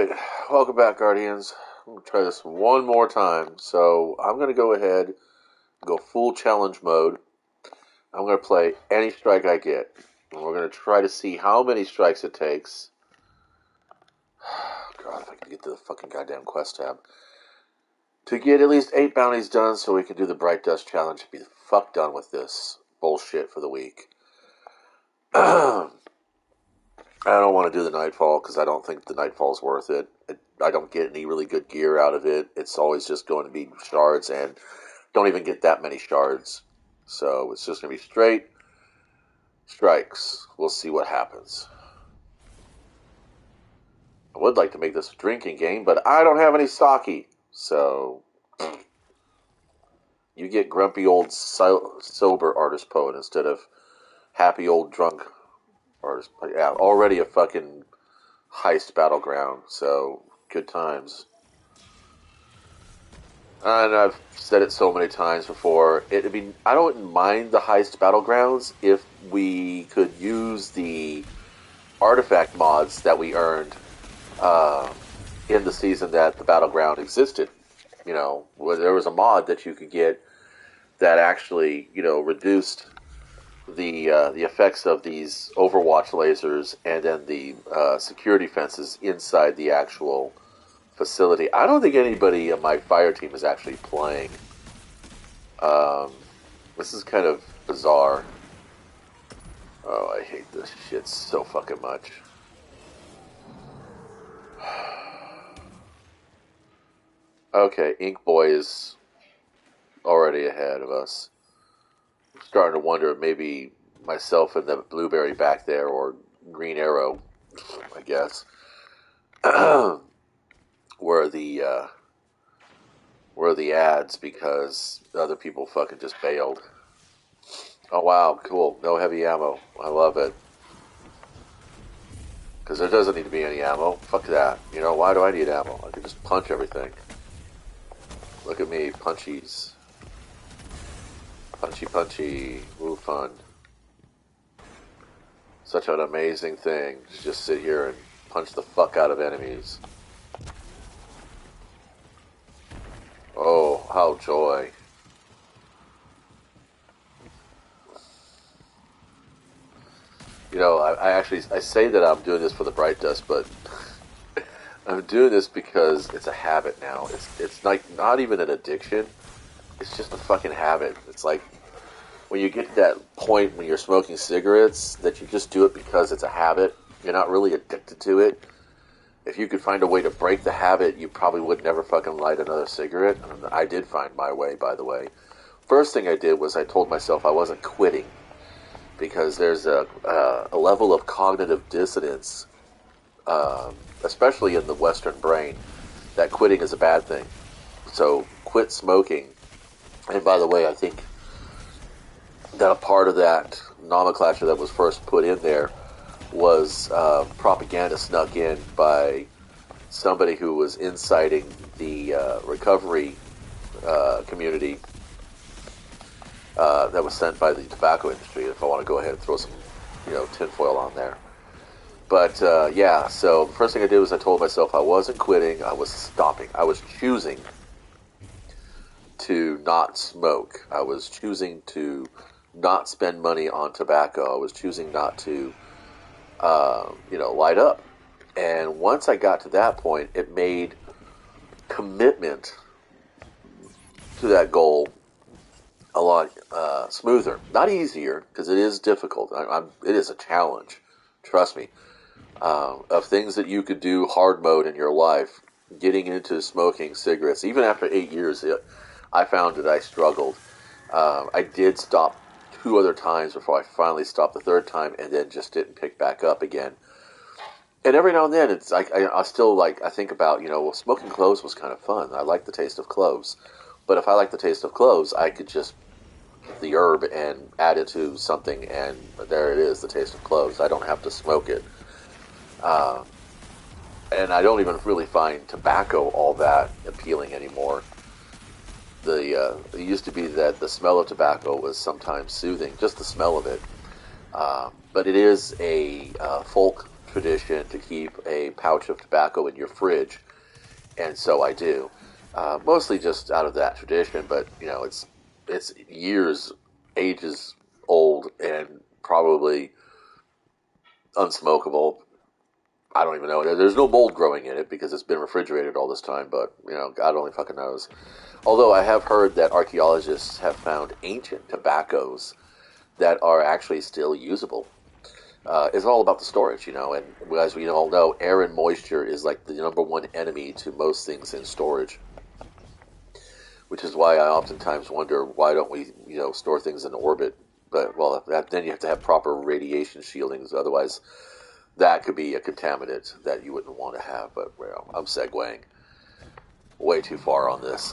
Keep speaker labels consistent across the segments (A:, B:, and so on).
A: Alright, welcome back, Guardians. I'm going to try this one more time. So, I'm going to go ahead and go full challenge mode. I'm going to play any strike I get. And we're going to try to see how many strikes it takes. God, if I can get to the fucking goddamn quest tab. To get at least 8 bounties done so we can do the Bright Dust Challenge and be the fuck done with this bullshit for the week. I don't want to do the Nightfall because I don't think the Nightfall's worth it. I don't get any really good gear out of it. It's always just going to be shards, and don't even get that many shards. So it's just going to be straight strikes. We'll see what happens. I would like to make this a drinking game, but I don't have any sake. So you get grumpy old sober artist poet instead of happy old drunk artist. Yeah, already a fucking heist battleground, so good times. And I've said it so many times before. I don't mind the heist battlegrounds if we could use the artifact mods that we earned in the season that the battleground existed. You know, where there was a mod that you could get that actually, reduced the effects of these Overwatch lasers and then the security fences inside the actual facility. I don't think anybody on my fire team is actually playing. This is kind of bizarre. Oh, I hate this shit so fucking much. Okay, Ink Boy is already ahead of us. I'm starting to wonder if maybe myself and the Blueberry back there, or Green Arrow, I guess, were the ads because other people fucking just bailed. Oh wow, cool. No heavy ammo. I love it. Because there doesn't need to be any ammo. Fuck that. Why do I need ammo? I can just punch everything. Look at me, punchies. Punchy punchy. Ooh, fun. Such an amazing thing to just sit here and punch the fuck out of enemies. Oh, how joy. I say that I'm doing this for the Bright Dust, but I'm doing this because it's a habit now. It's like not even an addiction. It's just a fucking habit. It's like when you get to that point when you're smoking cigarettes that you just do it because it's a habit. You're not really addicted to it. If you could find a way to break the habit, you probably would never fucking light another cigarette. And I did find my way, by the way. First thing I did was I told myself I wasn't quitting because there's a level of cognitive dissonance, especially in the Western brain, that quitting is a bad thing. So quit smoking. And by the way, I think that a part of that nomenclature that was first put in there was propaganda snuck in by somebody who was inciting the recovery community that was sent by the tobacco industry, if I want to go ahead and throw some tinfoil on there. But yeah, so the first thing I did was I told myself I wasn't quitting, I was stopping. I was choosing to not smoke. I was choosing to not spend money on tobacco. I was choosing not to light up. And once I got to that point, it made commitment to that goal a lot smoother. Not easier, because it is difficult. It is a challenge, trust me. Of things that you could do hard mode in your life, getting into smoking cigarettes, even after 8 years, I found that I struggled. I did stop 2 other times before I finally stopped the third time, and then just didn't pick back up again. And every now and then, it's like I still I think about smoking cloves was kind of fun. I like the taste of cloves, but if I like the taste of cloves, I could just get the herb and add it to something, and there it is, the taste of cloves. I don't have to smoke it, and I don't even really find tobacco all that appealing anymore. It used to be that the smell of tobacco was sometimes soothing, just the smell of it. But it is a folk tradition to keep a pouch of tobacco in your fridge, and so I do. Mostly just out of that tradition, but you know, it's years, ages old, and probably unsmokable. I don't even know. There's no mold growing in it because it's been refrigerated all this time, but, you know, God only fucking knows. Although I have heard that archaeologists have found ancient tobaccos that are actually still usable. It's all about the storage, you know, and as we all know, air and moisture is like the number one enemy to most things in storage, which is why I oftentimes wonder, why don't we, you know, store things in orbit? But, well, then you have to have proper radiation shieldings, otherwise that could be a contaminant that you wouldn't want to have. But, well, I'm segueing way too far on this.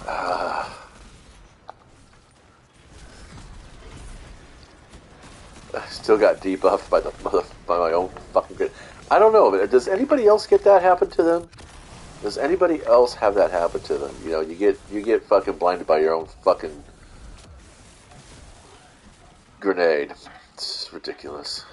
A: I still got debuffed by my own fucking good. I don't know, but does anybody else get that happen to them? Does anybody else have that happen to them? You know, you get fucking blinded by your own fucking grenade. It's ridiculous.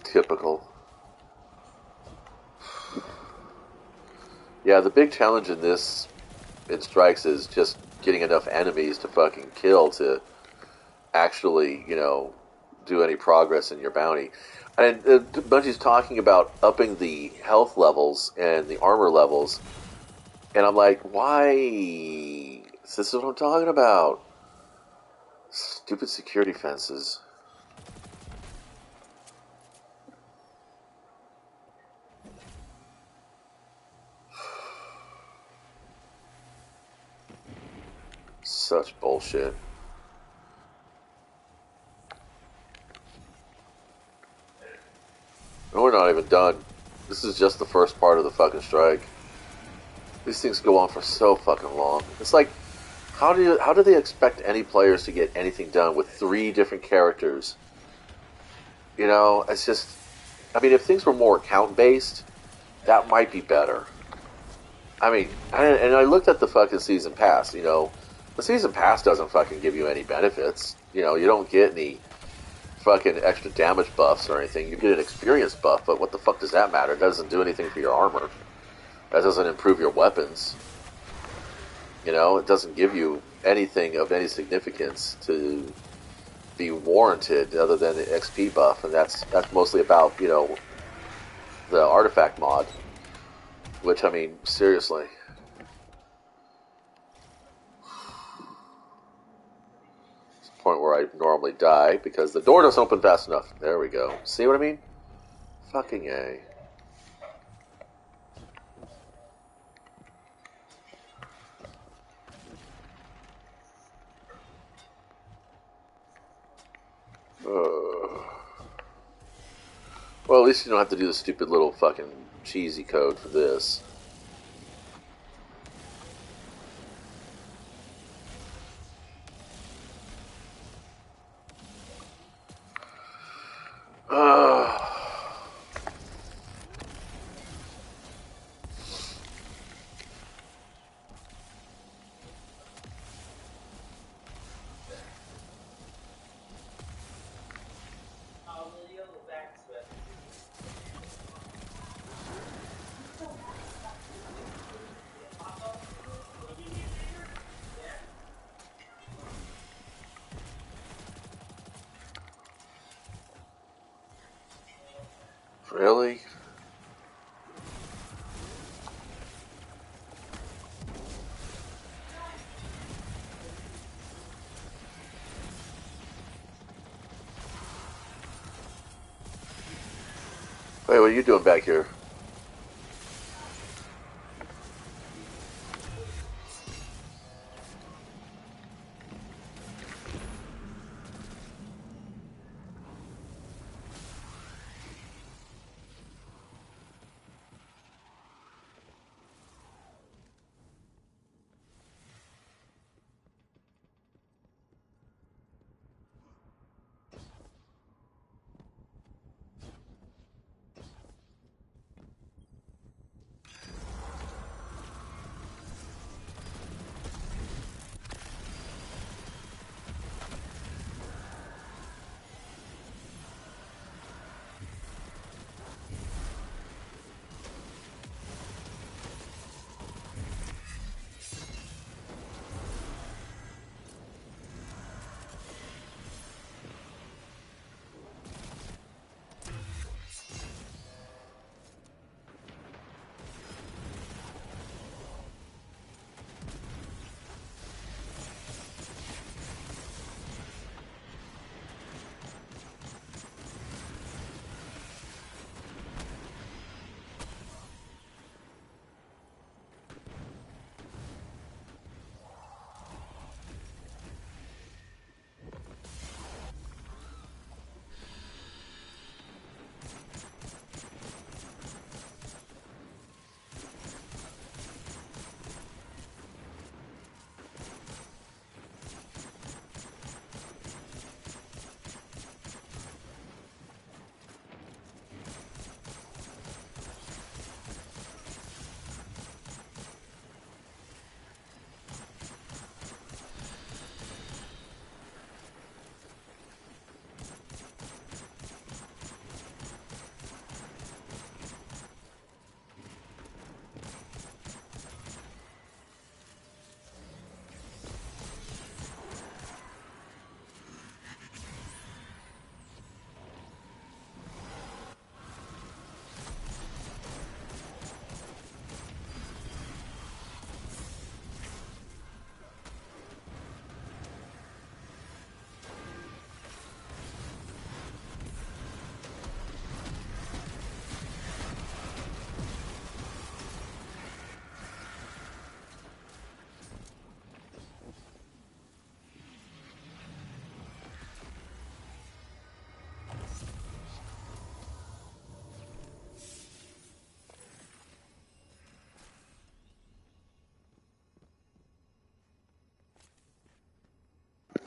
A: Typical. Yeah, the big challenge in strikes is just getting enough enemies to fucking kill to actually, you know, do any progress in your bounty. And Bungie's talking about upping the health levels and the armor levels, and I'm like, why? This is what I'm talking about. Stupid security fences. Such bullshit. And we're not even done. This is just the first part of the fucking strike. These things go on for so fucking long. It's like, how do they expect any players to get anything done with 3 different characters? You know, it's just, I mean, if things were more account based, that might be better. I mean, and I looked at the fucking season pass. You know, the season pass doesn't fucking give you any benefits. You know, you don't get any fucking extra damage buffs or anything. You get an experience buff, but what the fuck does that matter? It doesn't do anything for your armor. That doesn't improve your weapons. You know, it doesn't give you anything of any significance to be warranted other than the XP buff, and that's mostly about, you know, the artifact mod. Which, I mean, seriously. It's the point where I normally die because the door doesn't open fast enough. There we go. See what I mean? Fucking A. Well, at least you don't have to do the stupid little fucking cheesy code for this. Really? Wait, what are you doing back here?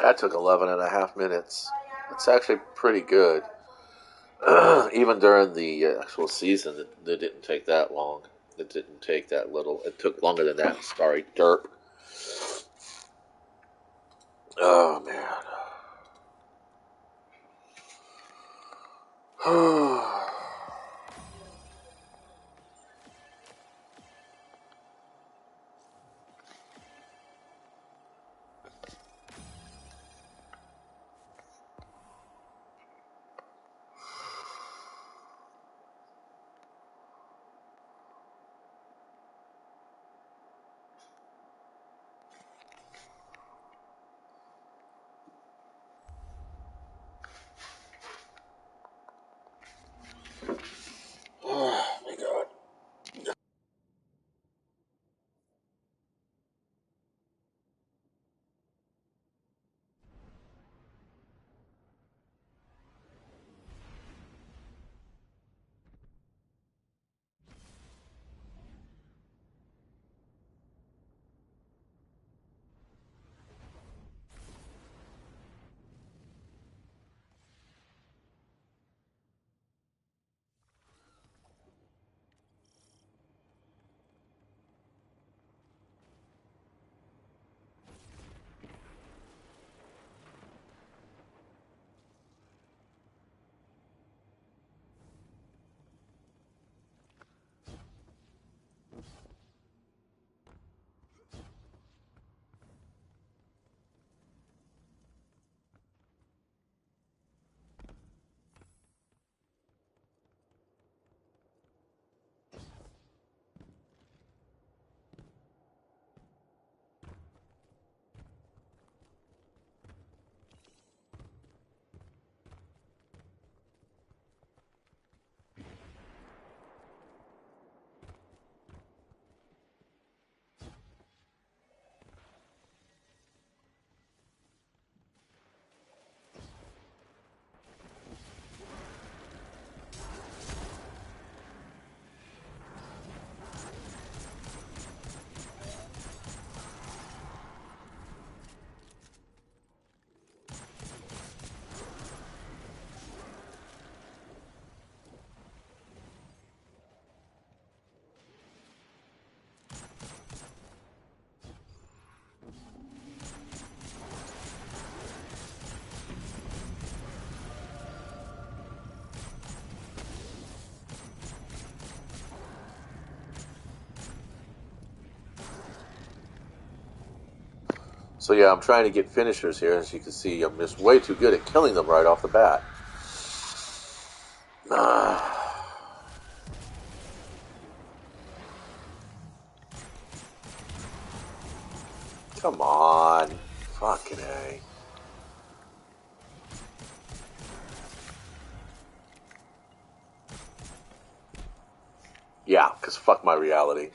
A: That took 11 and a half minutes. It's actually pretty good. Even during the actual season, it didn't take that long. It didn't take that little. It took longer than that. Sorry, derp. Oh, man. Oh, my God. So yeah, I'm trying to get finishers here. As you can see, I'm just way too good at killing them right off the bat. Come on. Fucking A. Yeah, because fuck my reality.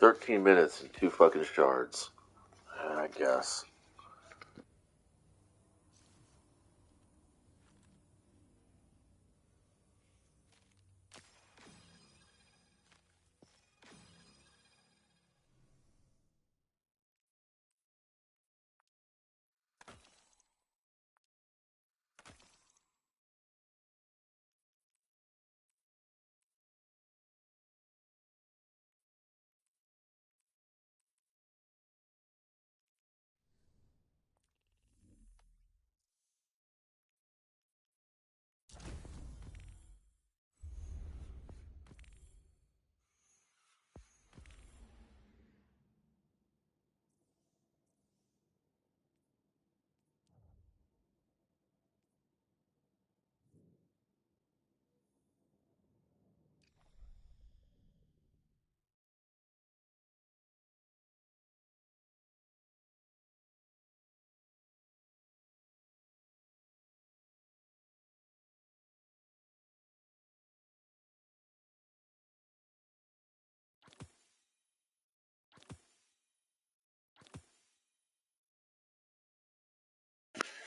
A: 13 minutes and two fucking shards. I guess.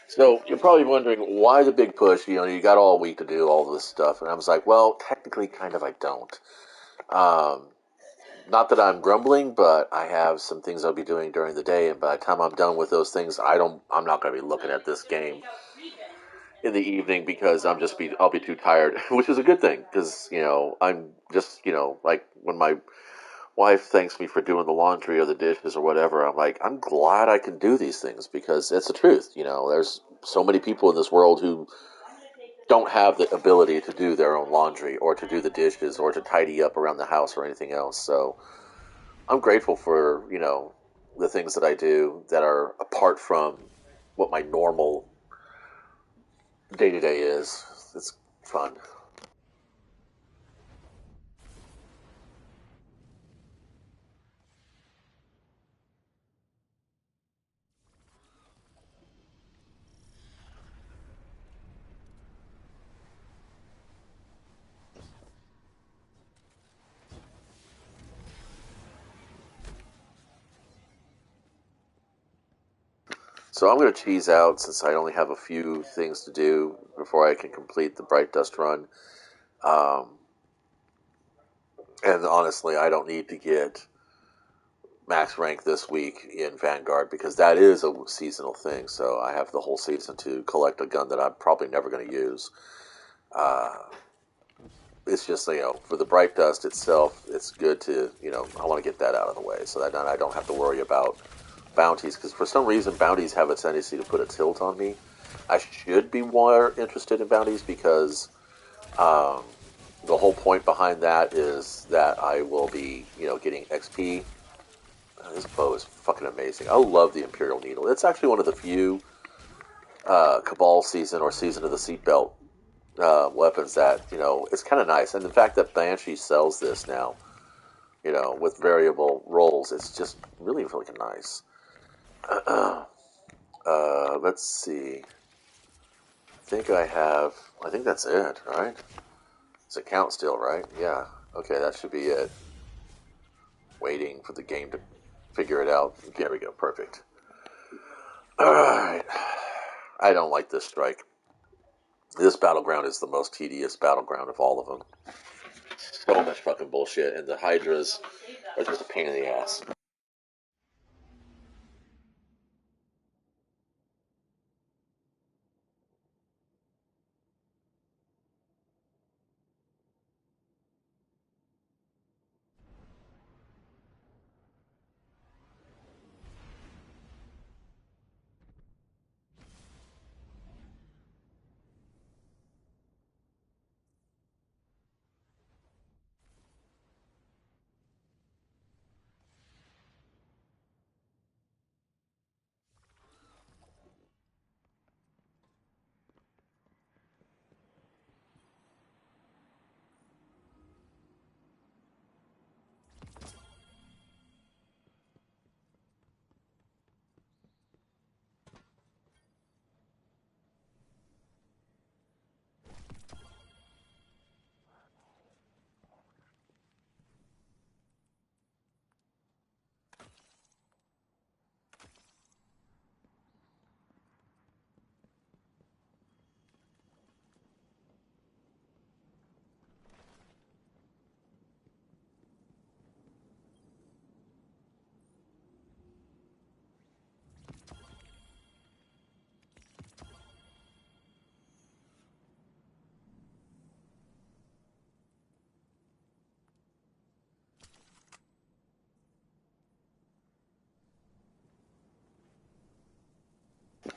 A: So you're probably wondering why the big push. You got all week to do all this stuff, and I was like, well, technically, kind of, I don't. Um, Not that I'm grumbling, but I have some things I'll be doing during the day, and by the time I'm done with those things, I'm not going to be looking at this game in the evening because I'll be too tired, which is a good thing because I'm just like when my wife thanks me for doing the laundry or the dishes or whatever, I'm like, I'm glad I can do these things because it's the truth. There's so many people in this world who don't have the ability to do their own laundry or to do the dishes or to tidy up around the house or anything else. So I'm grateful for, the things that I do that are apart from what my normal day to day is. It's fun. So I'm going to cheese out since I only have a few things to do before I can complete the Bright Dust run. Um, and honestly, I don't need to get max rank this week in Vanguard because that is a seasonal thing. So I have the whole season to collect a gun that I'm probably never going to use. Uh, it's just for the bright dust itself, it's good to I want to get that out of the way so that I don't have to worry about bounties because for some reason bounties have a tendency to put a tilt on me. I should be more interested in bounties because um, the whole point behind that is that I will be getting XP. This bow is fucking amazing. I love the Imperial Needle. It's actually one of the few Cabal season or season of the Seatbelt weapons that it's kind of nice. And the fact that Banshee sells this now, with variable rolls, it's just really really nice. Let's see. I think that's it, right? Does it count still, right? Yeah. Okay, that should be it. Waiting for the game to figure it out. There we go. Perfect. Alright. I don't like this strike. This battleground is the most tedious battleground of all of them. So much fucking bullshit, and the Hydras are just a pain in the ass.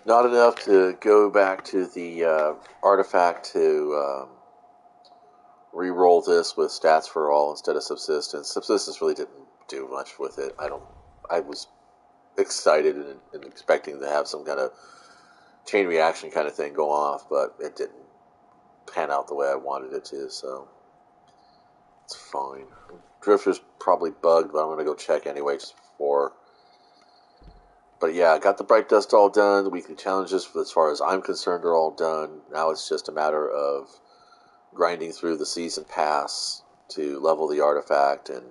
A: Not enough to go back to the artifact to re-roll this with stats for all instead of subsistence. Subsistence really didn't do much with it. I was excited and expecting to have some kind of chain reaction kind of thing go off, but it didn't pan out the way I wanted it to, so it's fine. Drifter's probably bugged, but I'm going to go check anyway just before. But yeah, I got the Bright Dust all done. The weekly challenges, as far as I'm concerned, are all done. Now it's just a matter of grinding through the season pass to level the artifact and,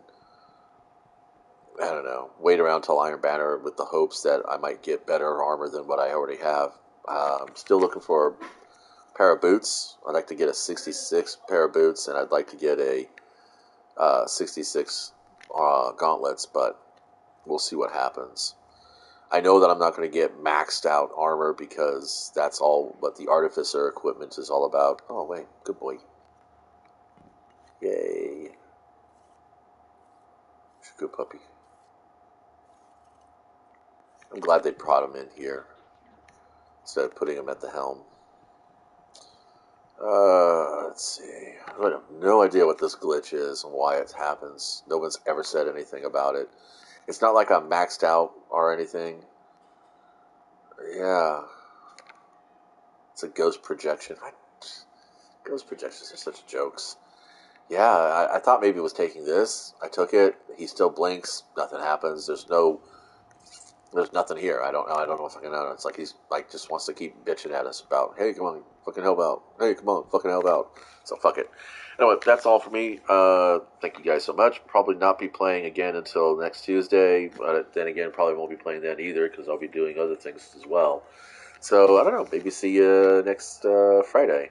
A: I don't know, wait around till Iron Banner with the hopes that I might get better armor than what I already have. I'm still looking for a pair of boots. I'd like to get a 66 pair of boots, and I'd like to get a 66 gauntlets, but we'll see what happens. I know that I'm not going to get maxed out armor because that's all what the Artificer equipment is all about. Oh, wait. Good boy. Yay. Good puppy. I'm glad they brought him in here instead of putting him at the helm. Let's see. I have no idea what this glitch is and why it happens. No one's ever said anything about it. It's not like I'm maxed out or anything. Yeah. It's a ghost projection. Ghost projections are such jokes. Yeah, I thought maybe it was taking this. I took it. He still blinks. Nothing happens. There's nothing here. I don't know if I can know. It's like he's like just wants to keep bitching at us about, hey, come on, fucking help out. Hey, come on, fucking help out. So fuck it. Anyway, that's all for me. Thank you guys so much. Probably not be playing again until next Tuesday, but then again, probably won't be playing then either because I'll be doing other things as well. So I don't know. Maybe see you next Friday.